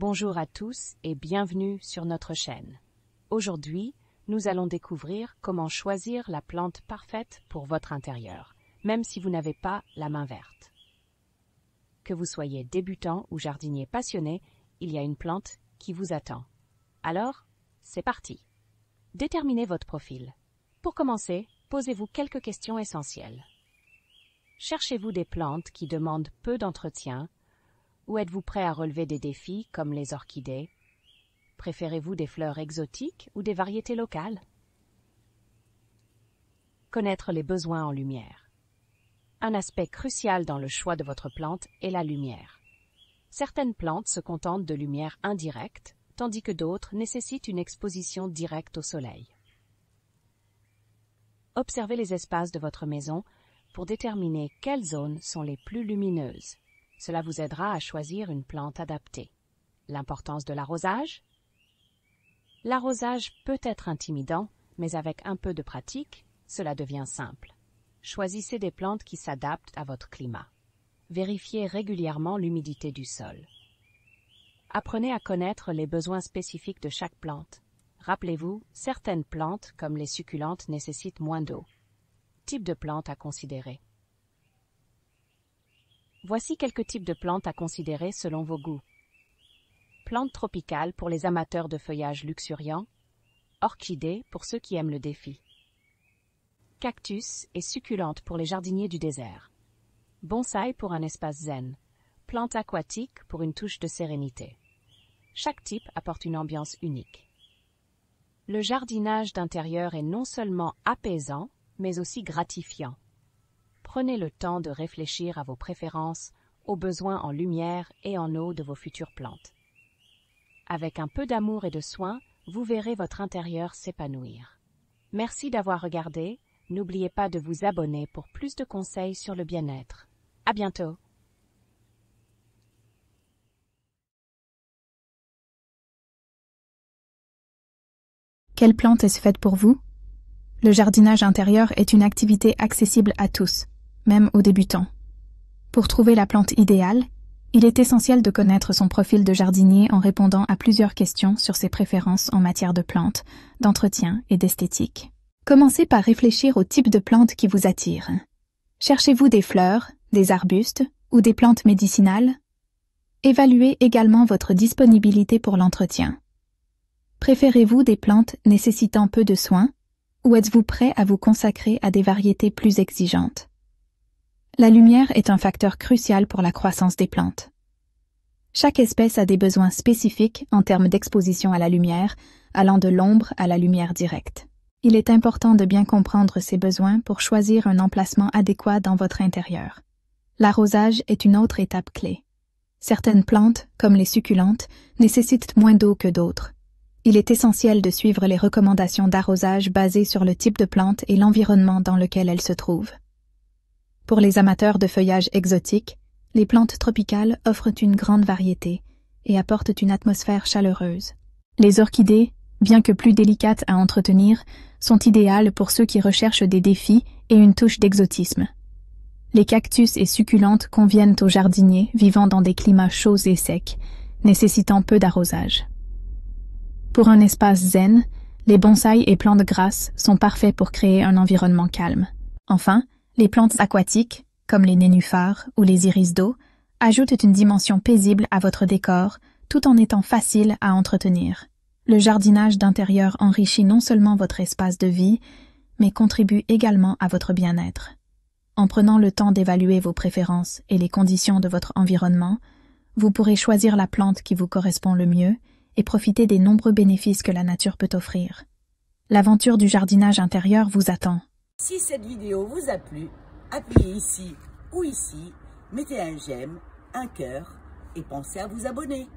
Bonjour à tous et bienvenue sur notre chaîne. Aujourd'hui, nous allons découvrir comment choisir la plante parfaite pour votre intérieur, même si vous n'avez pas la main verte. Que vous soyez débutant ou jardinier passionné, il y a une plante qui vous attend. Alors, c'est parti! Déterminez votre profil. Pour commencer, posez-vous quelques questions essentielles. Cherchez-vous des plantes qui demandent peu d'entretien ou êtes-vous prêt à relever des défis comme les orchidées? Préférez-vous des fleurs exotiques ou des variétés locales? Connaître les besoins en lumière. Un aspect crucial dans le choix de votre plante est la lumière. Certaines plantes se contentent de lumière indirecte, tandis que d'autres nécessitent une exposition directe au soleil. Observez les espaces de votre maison pour déterminer quelles zones sont les plus lumineuses. Cela vous aidera à choisir une plante adaptée. L'importance de l'arrosage? L'arrosage peut être intimidant, mais avec un peu de pratique, cela devient simple. Choisissez des plantes qui s'adaptent à votre climat. Vérifiez régulièrement l'humidité du sol. Apprenez à connaître les besoins spécifiques de chaque plante. Rappelez-vous, certaines plantes, comme les succulentes, nécessitent moins d'eau. Type de plantes à considérer. Voici quelques types de plantes à considérer selon vos goûts. Plantes tropicales pour les amateurs de feuillage luxuriant. Orchidées pour ceux qui aiment le défi. Cactus et succulentes pour les jardiniers du désert. Bonsaï pour un espace zen. Plantes aquatiques pour une touche de sérénité. Chaque type apporte une ambiance unique. Le jardinage d'intérieur est non seulement apaisant, mais aussi gratifiant. Prenez le temps de réfléchir à vos préférences, aux besoins en lumière et en eau de vos futures plantes. Avec un peu d'amour et de soin, vous verrez votre intérieur s'épanouir. Merci d'avoir regardé. N'oubliez pas de vous abonner pour plus de conseils sur le bien-être. À bientôt! Quelle plante est-ce faite pour vous? Le jardinage intérieur est une activité accessible à tous, même aux débutants. Pour trouver la plante idéale, il est essentiel de connaître son profil de jardinier en répondant à plusieurs questions sur ses préférences en matière de plantes, d'entretien et d'esthétique. Commencez par réfléchir au type de plante qui vous attire. Cherchez-vous des fleurs, des arbustes ou des plantes médicinales? Évaluez également votre disponibilité pour l'entretien. Préférez-vous des plantes nécessitant peu de soins ou êtes-vous prêt à vous consacrer à des variétés plus exigeantes? La lumière est un facteur crucial pour la croissance des plantes. Chaque espèce a des besoins spécifiques en termes d'exposition à la lumière, allant de l'ombre à la lumière directe. Il est important de bien comprendre ces besoins pour choisir un emplacement adéquat dans votre intérieur. L'arrosage est une autre étape clé. Certaines plantes, comme les succulentes, nécessitent moins d'eau que d'autres. Il est essentiel de suivre les recommandations d'arrosage basées sur le type de plante et l'environnement dans lequel elles se trouvent. Pour les amateurs de feuillage exotique, les plantes tropicales offrent une grande variété et apportent une atmosphère chaleureuse. Les orchidées, bien que plus délicates à entretenir, sont idéales pour ceux qui recherchent des défis et une touche d'exotisme. Les cactus et succulentes conviennent aux jardiniers vivant dans des climats chauds et secs, nécessitant peu d'arrosage. Pour un espace zen, les bonsaïs et plantes grasses sont parfaits pour créer un environnement calme. Enfin, les plantes aquatiques, comme les nénuphars ou les iris d'eau, ajoutent une dimension paisible à votre décor tout en étant faciles à entretenir. Le jardinage d'intérieur enrichit non seulement votre espace de vie, mais contribue également à votre bien-être. En prenant le temps d'évaluer vos préférences et les conditions de votre environnement, vous pourrez choisir la plante qui vous correspond le mieux et profiter des nombreux bénéfices que la nature peut offrir. L'aventure du jardinage intérieur vous attend. Si cette vidéo vous a plu, appuyez ici ou ici, mettez un j'aime, un cœur et pensez à vous abonner.